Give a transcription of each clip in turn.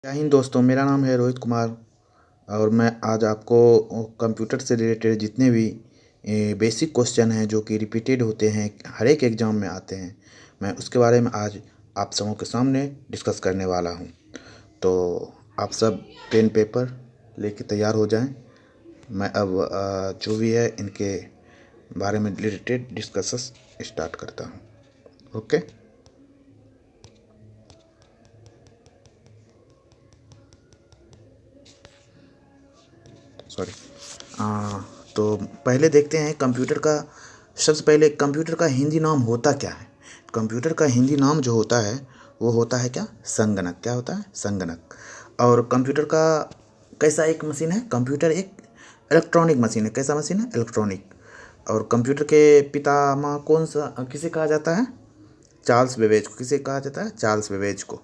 जय हिंद दोस्तों, मेरा नाम है रोहित कुमार और मैं आज आपको कंप्यूटर से रिलेटेड जितने भी बेसिक क्वेश्चन हैं जो कि रिपीटेड होते हैं, हर एक एग्ज़ाम में आते हैं, मैं उसके बारे में आज आप सबों के सामने डिस्कस करने वाला हूं। तो आप सब पेन पेपर लेके तैयार हो जाएं। मैं अब जो भी है इनके बारे में रिलेटेड डिस्कस स्टार्ट करता हूं। ओके। सॉरी। तो पहले देखते हैं कंप्यूटर का। सबसे पहले कंप्यूटर का हिंदी नाम होता क्या है? कंप्यूटर का हिंदी नाम जो होता है वो होता है क्या? संगणक। क्या होता है? संगणक। और कंप्यूटर का कैसा एक मशीन है? कंप्यूटर एक इलेक्ट्रॉनिक मशीन है। कैसा मशीन है? इलेक्ट्रॉनिक। और कंप्यूटर के पितामह कौन सा किसे कहा जाता है? चार्ल्स बेबेज को। किसे कहा जाता है? चार्ल्स बेबेज को।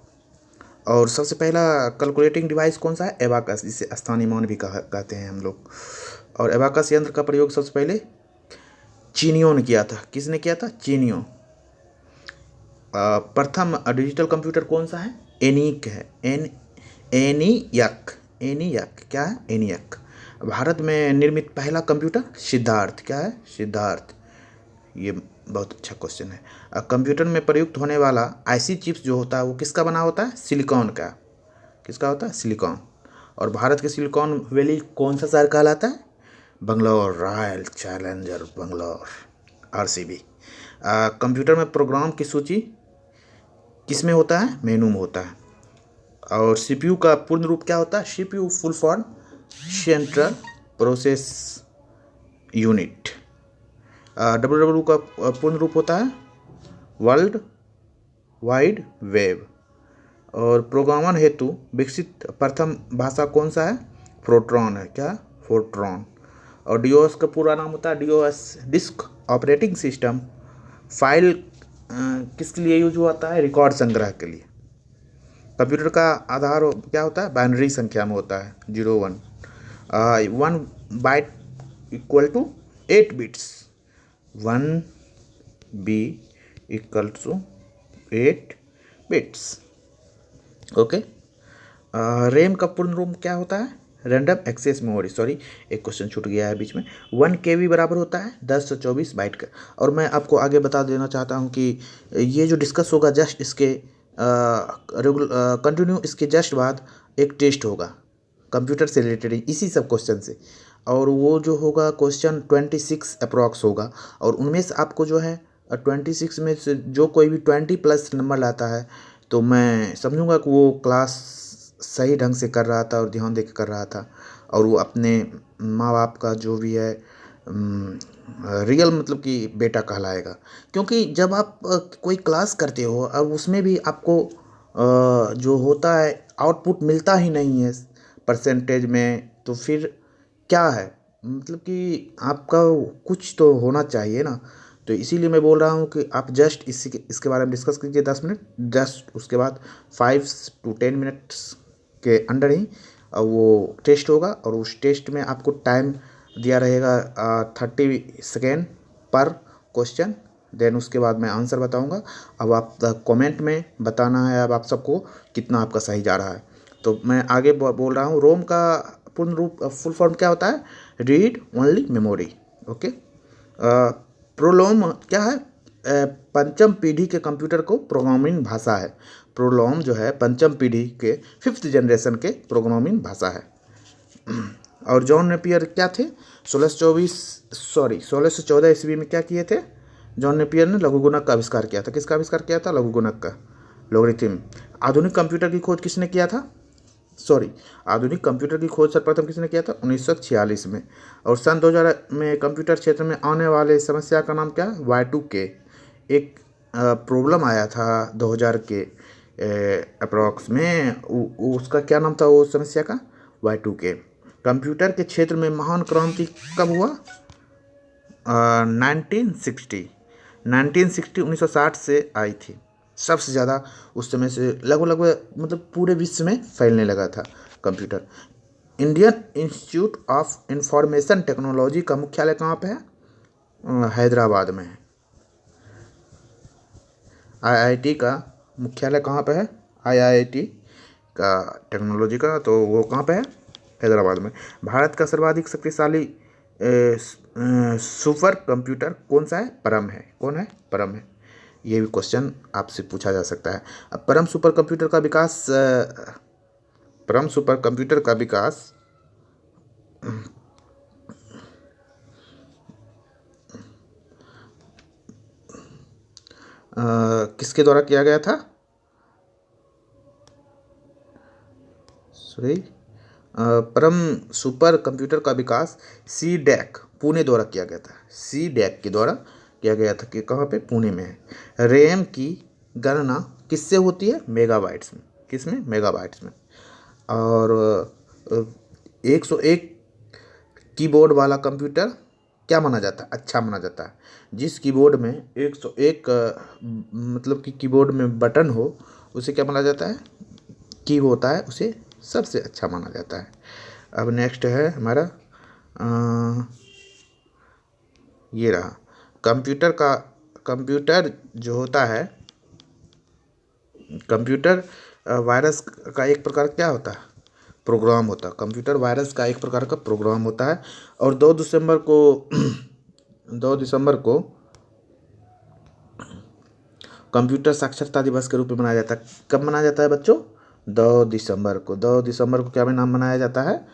और सबसे पहला कैलकुलेटिंग डिवाइस कौन सा है? एबाकस, जिसे स्थानीय मान भी कहते हैं हम लोग। और एबाकस यंत्र का प्रयोग सबसे पहले चीनियों ने किया था। किसने किया था? चीनियों। प्रथम डिजिटल कंप्यूटर कौन सा है? एनिक है। एनियक। एनियक क्या है? एनियक। भारत में निर्मित पहला कंप्यूटर? सिद्धार्थ। क्या है? सिद्धार्थ। ये बहुत अच्छा क्वेश्चन है। कंप्यूटर में प्रयुक्त होने वाला आईसी चिप्स जो होता है वो किसका बना होता है? सिलिकॉन का। किसका होता है? सिलिकॉन। और भारत के सिलिकॉन वैली कौन सा शहर कहलाता है? Bangalore. Royal challenger Bangalore, RCB. Computer में प्रोग्राम की सूची किस में होता है? मेनू में होता है। और सीपीयू का पूर्ण रूप क्या होता है? CPU full form central process unit. W का पूर्ण रूप होता है वर्ल्ड वाइड वेब। और प्रोग्रामर हेतु विकसित प्रथम भाषा कौन सा है? फोर्ट्रॉन है। क्या? फोर्ट्रॉन। और डीओएस का पूरा नाम होता है DOS, disk operating system. File किसके लिए यूज होता है? रिकॉर्ड संग्रह के लिए। कंप्यूटर का आधार क्या होता है? बाइनरी संख्या में होता है 01। 1 byte equal to 8 bits. 1 B equal to 8 bits. Okay. RAM का पूर्ण रूप क्या होता है? Random access memory. सॉरी, एक क्वेश्चन छूट गया है बीच में। 1 KB बराबर होता है 1024 बाइट का। और मैं आपको आगे बता देना चाहता हूँ कि ये जो डिस्कस होगा जस्ट इसके कंटिन्यू इसके जस्ट बाद एक टेस्ट होगा कंप्यूटर से रिलेटेड इसी सब क्वेश्चन से। और वो जो होगा क्वेश्चन 26 अप्रॉक्स होगा। और उनमें से आपको जो है 26 में से जो कोई भी 20+ नंबर लाता है तो मैं समझूंगा कि वो क्लास सही ढंग से कर रहा था और ध्यान देकर कर रहा था। और वो अपने माँ बाप का जो भी है रियल मतलब कि बेटा कहलाएगा। क्योंकि जब आप कोई क्लास करते हो और उसमें भी आपको जो होता है आउटपुट मिलता ही नहीं है परसेंटेज में, तो फिर क्या है? मतलब कि आपका कुछ तो होना चाहिए ना। तो इसीलिए मैं बोल रहा हूँ कि आप जस्ट इसके बारे में डिस्कस कीजिए 10 मिनट। जस्ट उसके बाद 5 to 10 मिनट्स के अंडर ही वो टेस्ट होगा। और उस टेस्ट में आपको टाइम दिया रहेगा 30 सेकेंड पर क्वेश्चन। देन उसके बाद मैं आंसर बताऊंगा। अब आप कमेंट में बताना है अब आप सबको कितना आपका सही जा रहा है। तो मैं आगे बोल रहा हूँ। रोम का पूर्ण रूप फुल फॉर्म क्या होता है? Read only memory. ओके। प्रोलोम क्या है? पंचम पीढ़ी के कंप्यूटर को प्रोग्रामिंग भाषा है। प्रोलोम जो है पंचम पीढ़ी के 5th जनरेशन के प्रोग्रामिंग भाषा है। और जॉन नेपियर क्या थे? 1614 ईस्वी में क्या किए थे? जॉन नेपियर ने लघुगुणक का आविष्कार किया था। किसका आविष्कार किया था? लघुगुणक का, लॉगरिथम। आधुनिक कंप्यूटर की खोज किसने किया था? सॉरी, आधुनिक कंप्यूटर की खोज सर्वप्रथम किसने किया था? 1946 में। और सन 2000 में कंप्यूटर क्षेत्र में आने वाले समस्या का नाम क्या है? Y2K। एक प्रॉब्लम आया था 2000 के अप्रॉक्स में। उसका क्या नाम था वो समस्या का? Y2K। कंप्यूटर के क्षेत्र में महान क्रांति कब हुआ? 1960। 1960 से आई थी। सबसे ज़्यादा उस समय से लगभग लगभग मतलब पूरे विश्व में फैलने लगा था computer. Indian institute of information technology का मुख्यालय कहाँ पे है? हैदराबाद में है। आईआईटी का मुख्यालय कहाँ पे है? आईआईटी का टेक्नोलॉजी का, तो वो कहाँ पे है? हैदराबाद में। भारत का सर्वाधिक शक्तिशाली सुपर कंप्यूटर कौन सा है? परम है। कौन है? परम है। ये भी क्वेश्चन आपसे पूछा जा सकता है। अब परम सुपर कंप्यूटर का विकास परम सुपर कंप्यूटर का विकास किसके द्वारा किया गया था? सॉरी, परम सुपर कंप्यूटर का विकास सी डैक पुणे द्वारा किया गया था। सी डैक के द्वारा किया गया था कि कहाँ पे? पुणे में है। रैम की गणना किससे होती है? मेगाबाइट्स में। किस में? मेगाबाइट्स में। और 101 कीबोर्ड वाला कंप्यूटर क्या माना जाता है? अच्छा माना जाता है। जिस कीबोर्ड में 101 मतलब कि कीबोर्ड में बटन हो, उसे क्या माना जाता है? की होता है, उसे सबसे अच्छा माना जाता है। अब नेक्स्ट है हमारा ये रहा कंप्यूटर जो होता है, कंप्यूटर वायरस का एक प्रकार क्या होता है? प्रोग्राम होता है। कंप्यूटर वायरस का एक प्रकार का प्रोग्राम होता है। और 2 दिसंबर को 2 दिसंबर को कंप्यूटर साक्षरता दिवस के रूप में मनाया जाता है। कब मनाया जाता है बच्चों? 2 दिसंबर को। 2 दिसंबर को क्या में नाम मनाया जाता है?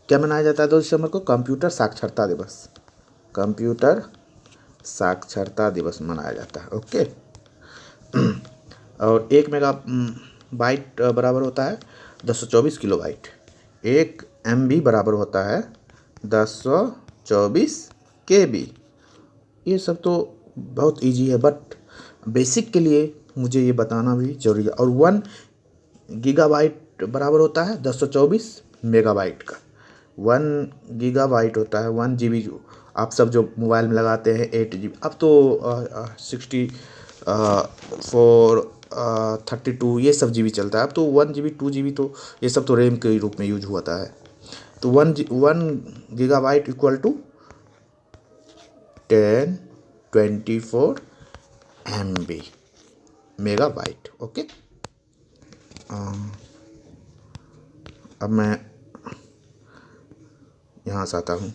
क्या मनाया जाता है 2 दिसंबर को? कंप्यूटर साक्षरता दिवस। कंप्यूटर साक्षरता दिवस मनाया जाता है। ओके। और 1 मेगा बाइट बराबर होता है 1024 किलो बाइट। 1 MB बराबर होता है 1024 KB। ये सब तो बहुत इजी है, बट बेसिक के लिए मुझे ये बताना भी जरूरी है। और 1 गीगाबाइट बराबर होता है 1024 मेगाबाइट का। 1 गीगाबाइट होता है 1 GB। जो आप सब जो मोबाइल में लगाते हैं 8 GB, अब तो 64 32 ये सब GB चलता है। अब तो 1 GB 2 GB तो ये सब तो रैम के रूप में यूज होता है। तो 1 gigabyte equal to 1024 MB megabyte. Okay. अब मैं यहाँ से आता हूँ।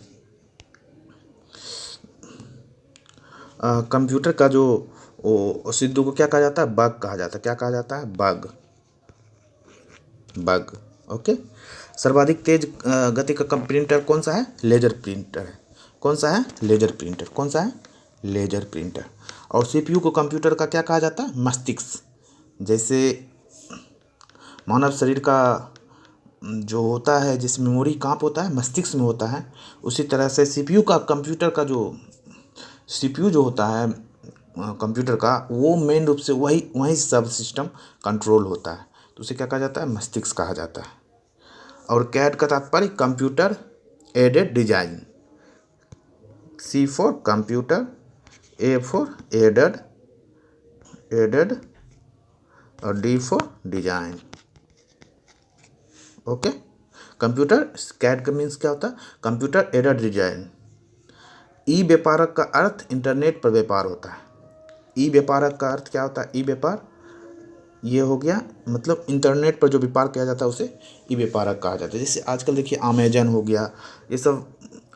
कंप्यूटर का जो सिद्धू को क्या कहा जाता है? बग कहा जाता है। क्या कहा जाता है? बग। बग। ओके। सर्वाधिक तेज गति का प्रिंटर कौन सा है? लेजर प्रिंटर है। कौन सा है? Laser printer. कौन सा है? Laser printer. और CPU को कंप्यूटर का क्या कहा जाता है? मस्तिष्क। जैसे मानव शरीर का जो होता है, जिस मेमोरी कहाँ पे होता है? मस्तिष्क में होता है। उसी तरह से CPU का, कंप्यूटर का जो CPU जो होता है कंप्यूटर का, वो मेन रूप से वही सब सिस्टम कंट्रोल होता है। तो उसे क्या कहा जाता है? मस्तिष्क कहा जाता है। और कैड का तात्पर्य computer aided design. C for computer, A for aided और D for design. Okay. Computer CAD का मीन्स क्या होता है? Computer aided design. ई व्यापारक का अर्थ इंटरनेट पर व्यापार होता है। ई व्यापारक का अर्थ क्या होता है? ई व्यापार ये हो गया, मतलब इंटरनेट पर जो व्यापार किया जाता है उसे ई व्यापारक कहा जाता है। जैसे आजकल देखिए अमेजन हो गया, ये सब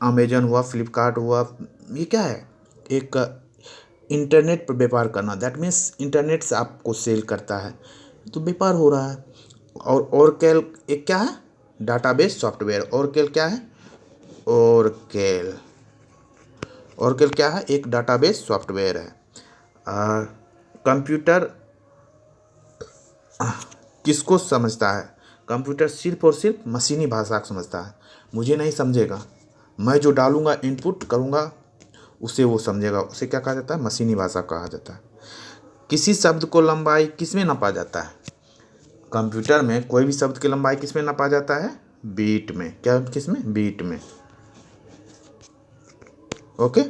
अमेजन हुआ, फ्लिपकार्ट हुआ, ये क्या है? एक इंटरनेट पर व्यापार करना। दैट मीन्स इंटरनेट से आपको सेल करता है, तो व्यापार हो रहा है। और ओरेकल एक क्या है? Database software. ओरेकल क्या है? ओरेकल ओरेकल क्या है? एक डाटाबेस सॉफ्टवेयर है। कंप्यूटर किसको समझता है? कंप्यूटर सिर्फ और सिर्फ मशीनी भाषा को समझता है। मुझे नहीं समझेगा, मैं जो डालूंगा, इनपुट करूंगा, उसे वो समझेगा। उसे क्या कहा जाता है? मशीनी भाषा कहा जाता है। किसी शब्द को लंबाई किसमें नापा जाता है? कंप्यूटर में कोई भी शब्द की लंबाई किसमें नापा जाता है? बीट में। क्या? किसमें? बीट में। ओके।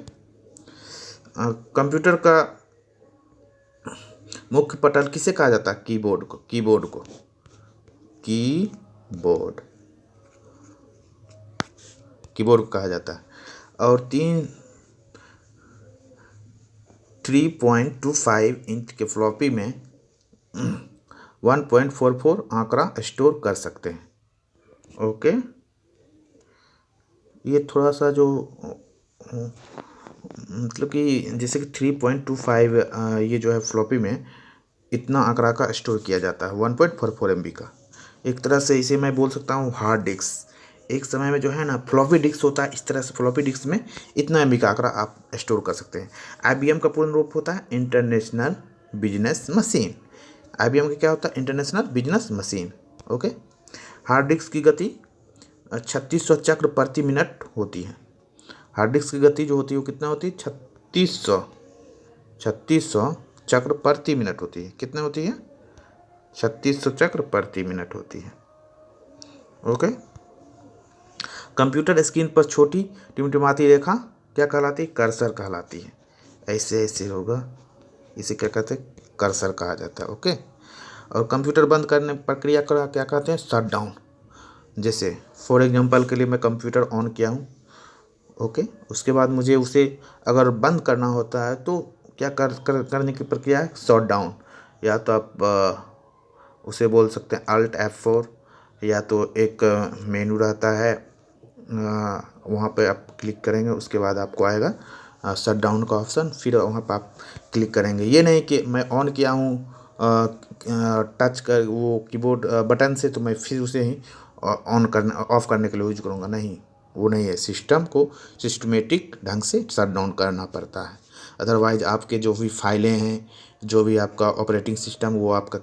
कंप्यूटर का मुख्य पटल किसे कहा जाता है? कीबोर्ड को। कीबोर्ड को कहा जाता है। और 3.25 इंच के फ्लॉपी में 1.44 आंकड़ा स्टोर कर सकते हैं। ओके, ये थोड़ा सा जो मतलब कि जैसे कि 3.25 ये जो है फ्लॉपी में इतना आंकड़ा का स्टोर किया जाता है 1.44 MB का। एक तरह से इसे मैं बोल सकता हूँ हार्ड डिस्क। एक समय में जो है ना फ्लॉपी डिस्क होता है, इस तरह से फ्लॉपी डिस्क में इतना MB का आंकड़ा आप स्टोर कर सकते हैं। IBM का पूर्ण रूप होता है इंटरनेशनल बिजनेस मशीन। IBM का क्या होता है? International business machine. Okay, hard disk की गति 3600 चक्र प्रति मिनट होती है। हार्ड डिस्क की गति जो होती है वो कितना होती है? 3600 चक्र प्रति मिनट होती है। कितने होती है? 3600 चक्र प्रति मिनट होती है। ओके, कंप्यूटर स्क्रीन पर छोटी टिमटिमाती रेखा क्या कहलाती है? कर्सर कहलाती है। ऐसे ऐसे होगा, इसे क्या कहते हैं? कर्सर कहा जाता है। ओके, और कंप्यूटर बंद करने प्रक्रिया का क्या कहते हैं? Shut down. जैसे फॉर एग्जांपल के लिए मैं कंप्यूटर ऑन किया हूँ, ओके, उसके बाद मुझे उसे अगर बंद करना होता है तो क्या करने की प्रक्रिया है? Shut down. या तो आप उसे बोल सकते हैं Alt F4, या तो एक मेनू रहता है, वहाँ पे आप क्लिक करेंगे, उसके बाद आपको आएगा शट डाउन का ऑप्शन, फिर वहाँ पर आप क्लिक करेंगे। ये नहीं कि मैं ऑन किया हूँ टच कर वो कीबोर्ड बटन से तो मैं फिर उसे ही ऑन करने ऑफ करने के लिए यूज करूँगा, नहीं, वो नहीं है। सिस्टम को सिस्टमेटिक ढंग से शट डाउन करना पड़ता है, अदरवाइज आपके जो भी फाइलें हैं, जो भी आपका ऑपरेटिंग सिस्टम, वो आपका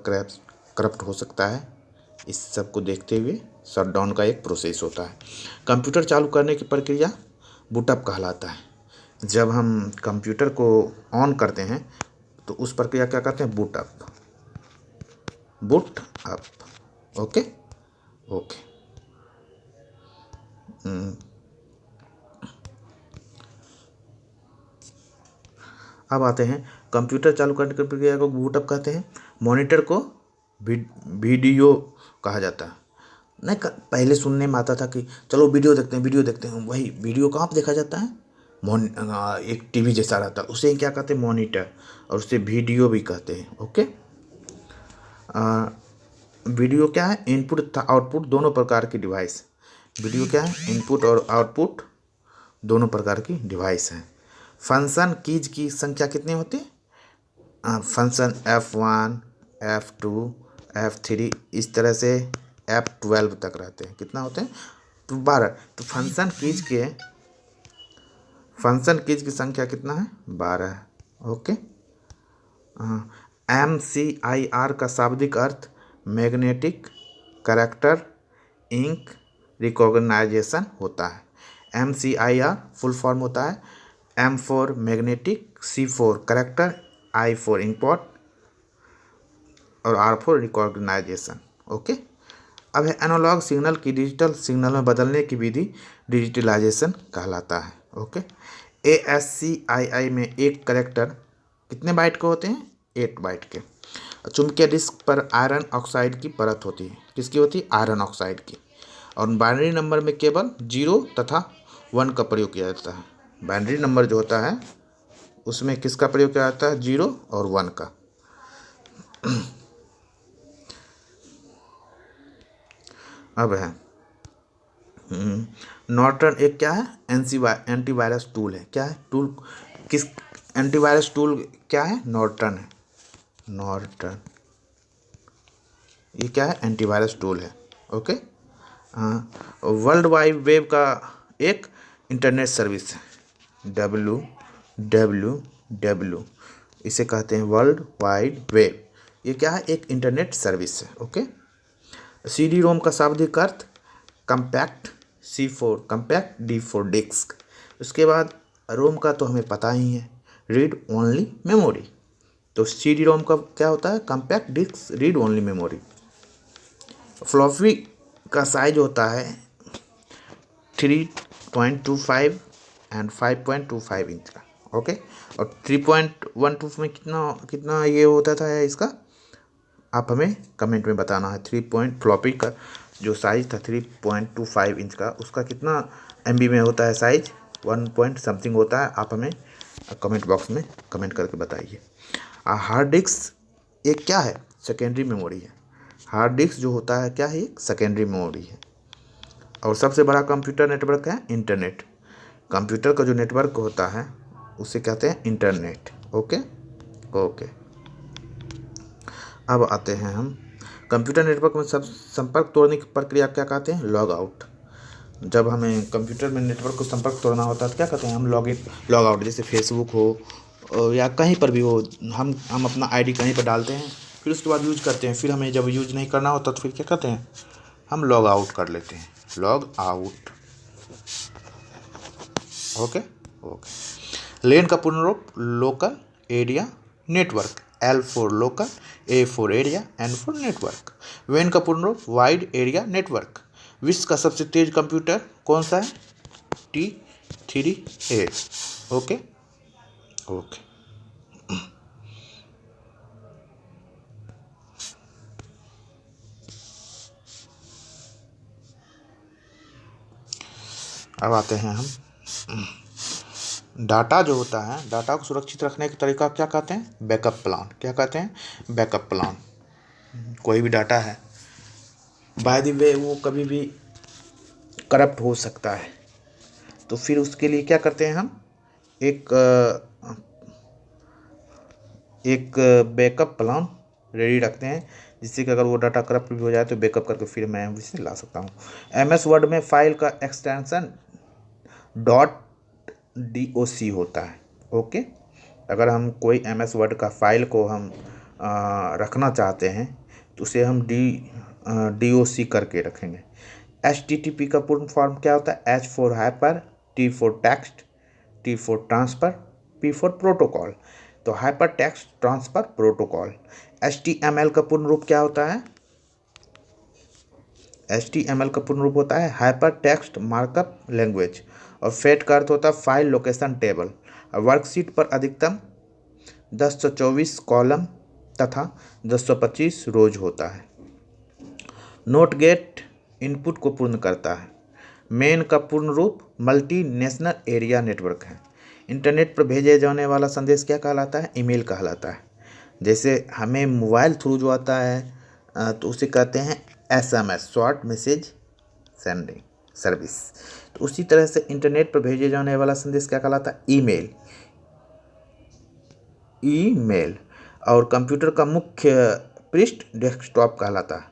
करप्ट हो सकता है। इस सब को देखते हुए शट डाउन का एक प्रोसेस होता है। कंप्यूटर चालू करने की प्रक्रिया बूटअप कहलाता है। जब हम कंप्यूटर को ऑन करते हैं तो उस प्रक्रिया क्या कहते हैं? Boot up, boot up. Okay okay, अब आते हैं कंप्यूटर चालू करने की प्रक्रिया को बूटअप कहते हैं। मॉनिटर को वीडियो कहा जाता है। नहीं, पहले सुनने में आता था कि चलो वीडियो देखते हैं, वीडियो देखते हैं। वही वीडियो कहाँ पर देखा जाता है? एक टीवी जैसा रहता है, उसे क्या कहते हैं? मॉनिटर, और उसे वीडियो भी कहते हैं। ओके, वीडियो क्या है? इनपुट तथा आउटपुट दोनों प्रकार की डिवाइस। वीडियो क्या है? इनपुट और आउटपुट दोनों प्रकार की डिवाइस हैं। फंक्शन कीज की संख्या कितनी होती है? फंक्शन F1, F2, F3 इस तरह से F12 तक रहते हैं। कितना होते हैं? तो 12। तो फंक्शन कीज की संख्या कितना है? 12 है। ओके, MCIR का शाब्दिक अर्थ मैग्नेटिक कैरेक्टर इंक रिकॉग्नाइजेशन होता है। MCIR फुल फॉर्म होता है M for magnetic, C for character, I for import और R फॉर रिकॉग्नाइजेशन। ओके, अब है एनालॉग सिग्नल की डिजिटल सिग्नल में बदलने की विधि डिजिटलाइजेशन कहलाता है। ओके, ASCII में एक कैरेक्टर कितने बाइट के होते हैं? 8 बाइट के। चुंबकीय डिस्क पर आयरन ऑक्साइड की परत होती है। किसकी होती है? आयरन ऑक्साइड की। और बाइनरी नंबर में केवल 0 तथा 1 का प्रयोग किया जाता है। बाइनरी नंबर जो होता है उसमें किसका प्रयोग किया जाता है? 0 और 1 का। अब है नॉर्टन एक क्या है? एंटीवायरस टूल है। क्या है? टूल किस एंटीवायरस टूल क्या है? नॉर्टन है। नॉर्टन ये क्या है? एंटीवायरस टूल है। ओके, हाँ, वर्ल्ड वाइड वेब का एक इंटरनेट सर्विस है। WWW इसे कहते हैं वर्ल्ड वाइड वेब। ये क्या है? एक इंटरनेट सर्विस है। ओके, CD-ROM का शाब्दिक अर्थ compact, C for compact, D for disk. उसके बाद रोम का तो हमें पता ही है, रीड ओनली मेमोरी। तो CD-ROM का क्या होता है? Compact disc, read only memory. Floppy का साइज होता है 3.25 एंड 5.25 इंच का। ओके, और 3.12 में कितना कितना ये होता था इसका? आप हमें कमेंट में बताना है। फ्लॉपी का जो साइज था 3.25 इंच का, उसका कितना MB में होता है साइज? 1 पॉइंट समथिंग होता है। आप हमें कमेंट बॉक्स में कमेंट करके बताइए। हार्ड डिस्क एक क्या है? सेकेंडरी मेमोरी है। हार्ड डिस्क जो होता है क्या है, एक सेकेंडरी मेमोरी है। और सबसे बड़ा कंप्यूटर नेटवर्क है इंटरनेट। कंप्यूटर का जो नेटवर्क होता है उसे कहते हैं इंटरनेट। Okay okay. अब आते हैं हम कंप्यूटर नेटवर्क में सब संपर्क तोड़ने की प्रक्रिया क्या कहते हैं, लॉग आउट। जब हमें कंप्यूटर में नेटवर्क को संपर्क तोड़ना होता है तो क्या कहते हैं हम, लॉग इन लॉग आउट। जैसे फेसबुक हो या कहीं पर भी हो, हम अपना आईडी कहीं पर डालते हैं, फिर उसके बाद यूज करते हैं, फिर हमें जब यूज नहीं करना होता तो फिर क्या कहते हैं, हम लॉग आउट कर लेते हैं, log out. Okay okay. LAN का पूर्ण रूप local area network, L for local, A for area, N for network. वेन का पूर्ण रूप वाइड एरिया नेटवर्क। विश्व का सबसे तेज कंप्यूटर कौन सा है, T3A। Okay okay. अब आते हैं हम डाटा जो होता है, डाटा को सुरक्षित रखने का तरीका क्या कहते हैं, बैकअप प्लान। क्या कहते हैं, बैकअप प्लान। कोई भी डाटा है बाय द वे वो कभी भी करप्ट हो सकता है, तो फिर उसके लिए क्या करते हैं हम, एक एक बैकअप प्लान रेडी रखते हैं, जिससे कि अगर वो डाटा करप्ट भी हो जाए तो बैकअप करके फिर मैं उसे ला सकता हूँ। MS वर्ड में फाइल का एक्सटेंशन .doc होता है। ओके। अगर हम कोई MS वर्ड का फाइल को हम रखना चाहते हैं तो उसे हम doc करके रखेंगे। HTTP का पूर्ण फॉर्म क्या होता है, H for hyper, T for text, T for transfer, P for protocol. तो hyper text transfer protocol. HTML का पूर्ण रूप क्या होता है, HTML का पूर्ण रूप होता है हाइपर टेक्स्ट मार्कअप लैंग्वेज। और फेट का अर्थ होता है फाइल लोकेशन टेबल। वर्कशीट पर अधिकतम 1024 कॉलम तथा 1025 रोज होता है। नोट गेट इनपुट को पूर्ण करता है। मेन का पूर्ण रूप मल्टी नेशनल एरिया नेटवर्क है। इंटरनेट पर भेजे जाने वाला संदेश क्या कहलाता है, ईमेल कहलाता है। जैसे हमें मोबाइल थ्रू जो आता है तो उसे कहते हैं SMS, short message sending service. तो उसी तरह से इंटरनेट पर भेजे जाने वाला संदेश क्या कहलाता है, ईमेल। ईमेल। और कंप्यूटर का मुख्य पृष्ठ डेस्कटॉप कहलाता है।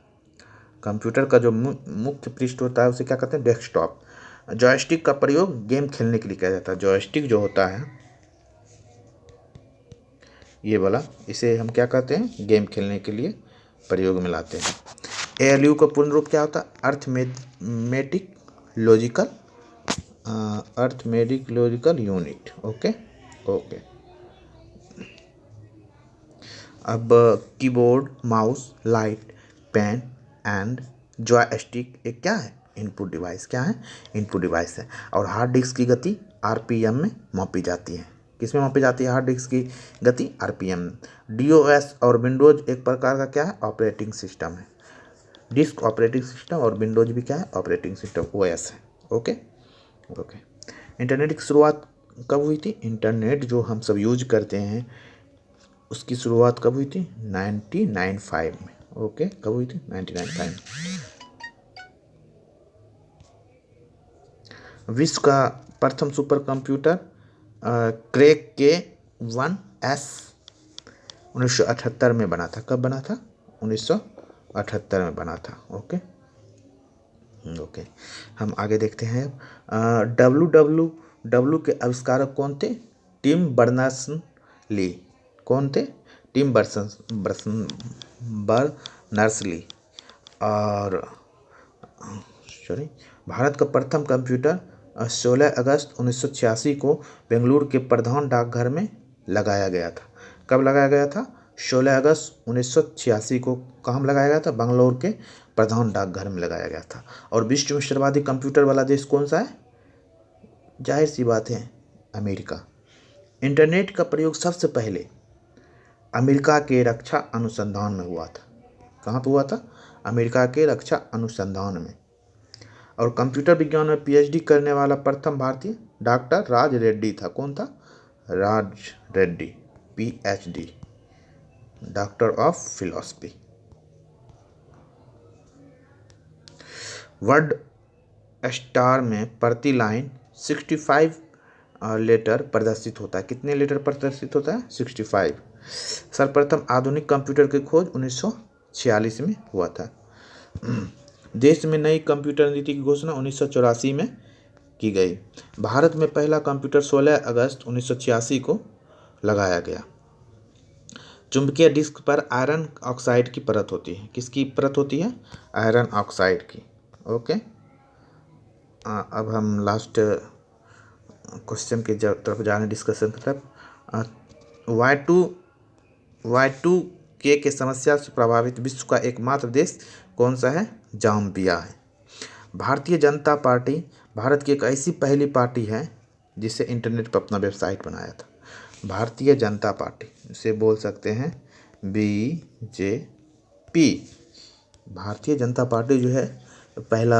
कंप्यूटर का जो मुख्य पृष्ठ होता है उसे क्या कहते हैं, डेस्कटॉप। जॉयस्टिक का प्रयोग गेम खेलने के लिए किया जाता है। जॉयस्टिक जो होता है ये वाला, इसे हम क्या कहते हैं, गेम खेलने के लिए प्रयोग में लाते हैं। ALU का पूर्ण रूप क्या होता है, arithmetic logical unit. Okay okay. अब keyboard, mouse, light, pen and joystick एक क्या है, इनपुट डिवाइस। क्या है, इनपुट डिवाइस है। और हार्ड डिस्क की गति RPM में मापी जाती है। किस में मापी जाती है हार्ड डिस्क की गति, RPM। DOS और विंडोज एक प्रकार का क्या है, ऑपरेटिंग सिस्टम है। डिस्क ऑपरेटिंग सिस्टम और विंडोज भी क्या है, ऑपरेटिंग सिस्टम, OS है। Okay okay. इंटरनेट की शुरुआत कब हुई थी, इंटरनेट जो हम सब यूज करते हैं उसकी शुरुआत कब हुई थी, 1995 में। ओके, कब हुई थी, 1995 में। विश्व का प्रथम सुपर कंप्यूटर क्रैक K1S 1978 में बना था। कब बना था, 1978 में बना था। Okay okay. हम आगे देखते हैं। WWW के आविष्कारक कौन थे, टिम बर्नर्स-ली। कौन थे, टिम बर्नर्स-ली। और सॉरी, भारत का प्रथम कंप्यूटर 16 अगस्त 1986 को बेंगलुरु के प्रधान डाकघर में लगाया गया था। कब लगाया गया था, 16 अगस्त 1986 को कहाँ लगाया गया था, बेंगलुरु के प्रधान डाकघर में लगाया गया था। और विश्व में सर्वाधिक कंप्यूटर वाला देश कौन सा है, जाहिर सी बात है, अमेरिका। इंटरनेट का प्रयोग सबसे पहले अमेरिका के रक्षा अनुसंधान में हुआ था। कहाँ पे हुआ था, अमेरिका के रक्षा अनुसंधान में। और कंप्यूटर विज्ञान में PhD करने वाला प्रथम भारतीय डॉक्टर राज रेड्डी था। कौन था, Raj Reddy, PhD, doctor of philosophy. WordStar में प्रति लाइन 65 लेटर प्रदर्शित होता है। कितने लेटर प्रदर्शित होता है? 65। सर्वप्रथम आधुनिक कंप्यूटर की खोज 1946 में हुआ था। देश में नई कंप्यूटर नीति की घोषणा 1984 में की गई। भारत में पहला कंप्यूटर 16 अगस्त 1986 को लगाया गया। चुंबकीय डिस्क पर आयरन ऑक्साइड की परत होती है। किसकी परत होती है? आयरन ऑक्साइड की। ओके, अब हम लास्ट क्वेश्चन की तरफ जाने, डिस्कशन की तरफ। Y2K के समस्या से प्रभावित विश्व का एकमात्र देश कौन सा है? जाम्बिया है। भारतीय जनता पार्टी भारत की एक ऐसी पहली पार्टी है जिससे इंटरनेट पर अपना वेबसाइट बनाया था। भारतीय जनता पार्टी, इसे बोल सकते हैं BJP। भारतीय जनता पार्टी जो है पहला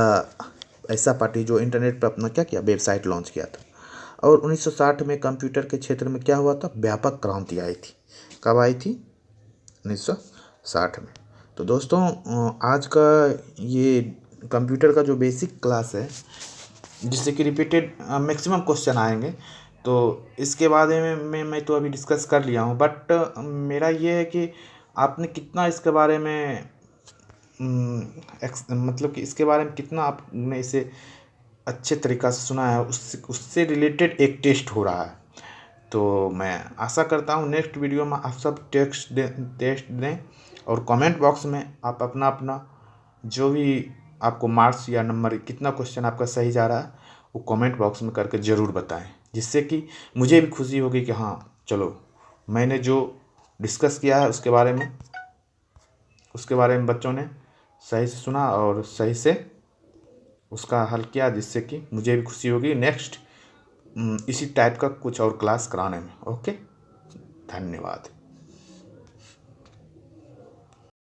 ऐसा पार्टी जो इंटरनेट पर अपना क्या किया? वेबसाइट लॉन्च किया था। और 1960 में कंप्यूटर के क्षेत्र में क्या हुआ था? व्यापक क्रांति आई थी। कब आई थी? 1960 में। तो दोस्तों, आज का ये कंप्यूटर का जो बेसिक क्लास है, जिससे कि रिपीटेड मैक्सिमम क्वेश्चन आएंगे, तो इसके बारे में मैं तो अभी डिस्कस कर लिया हूँ। बट मेरा ये है कि आपने कितना इसके बारे में मतलब कि इसके बारे में कितना आपने इसे अच्छे तरीक़ा से सुना है, उससे रिलेटेड एक टेस्ट हो रहा है। तो मैं आशा करता हूँ नेक्स्ट वीडियो में आप सब टेस्ट दें और कमेंट बॉक्स में आप अपना जो भी आपको मार्क्स या नंबर, कितना क्वेश्चन आपका सही जा रहा है, वो कमेंट बॉक्स में करके ज़रूर बताएं, जिससे कि मुझे भी खुशी होगी कि हाँ चलो, मैंने जो डिस्कस किया है उसके बारे में बच्चों ने सही से सुना और सही से उसका हल किया, जिससे कि मुझे भी खुशी होगी नेक्स्ट इसी टाइप का कुछ और क्लास कराने में। ओके, धन्यवाद।